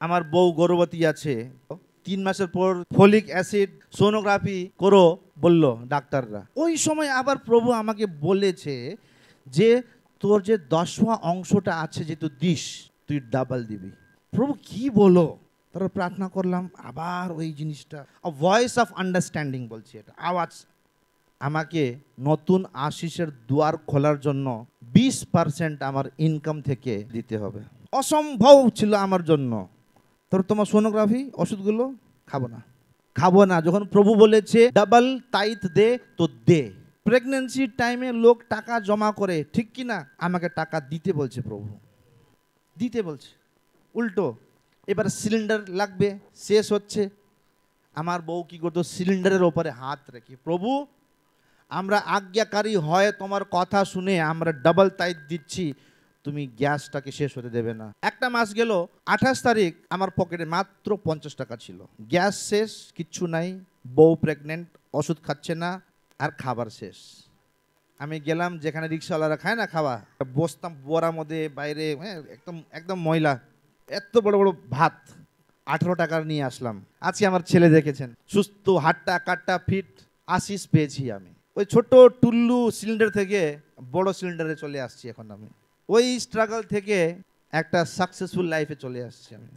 আমার বউ গর্ভবতী আছে, 3 মাসের পর ফলিক অ্যাসিড সোনোগ্রাফি করো বলল ডাক্তাররা। ওই সময় আবার প্রভু আমাকে বলেছে যে তোর যে 10ওয়া অংশটা আছে যে তুই দিস, তুই ডাবল দিবি। প্রভু কি বলো? তারপর প্রার্থনা করলাম, আবার ওই জিনিসটা ভয়েস অফ আন্ডারস্ট্যান্ডিং বলছি, এটা আওয়াজ আমাকে নতুন আশিসের দুয়ার খোলার জন্য 20% আমার ইনকাম থেকে দিতে হবে। অসম্ভব ছিল আমার জন্য। তোর তোমার সোনোগ্রাফি ওষুধগুলো খাবো না। যখন প্রভু বলেছে ডাবল তাইত দে, তো দে। প্রেগনেন্সির টাইমে লোক টাকা জমা করে, ঠিক কি না? আমাকে টাকা দিতে বলছে প্রভু, দিতে বলছে উল্টো। এবার সিলিন্ডার লাগবে, শেষ হচ্ছে। আমার বউ কি করতো, সিলিন্ডারের ওপরে হাত রেখে, প্রভু আমরা আজ্ঞাকারী হয় তোমার কথা শুনে আমরা ডাবল তাইত দিচ্ছি, তুমি গ্যাসটাকে শেষ হতে দেবে না। একটা মাস গেল, 28 তারিখ আমার পকেটে মাত্র 50 টাকা ছিল। গ্যাস শেষ, কিচ্ছু নাই, বউ প্রেগনেন্ট, ওষুধ খাচ্ছে না, আর খাবার শেষ। আমি গেলাম যেখানে রিক্সাওয়ালারা খায় না খাওয়া, বসতাম বোরার মধ্যে বাইরে, হ্যাঁ একদম একদম ময়লা, এত বড় বড় ভাত 18 টাকার নিয়ে আসলাম। আজকে আমার ছেলে দেখেছেন, সুস্থ, হাট্টা কাট্টা ফিট আশিস পেয়েছি আমি। ওই ছোট টুল্লু সিলিন্ডার থেকে বড় সিলিন্ডারে চলে আসছি এখন আমি। ওই স্ট্রাগল থেকে একটা সাকসেসফুল লাইফে চলে আসছি আমি।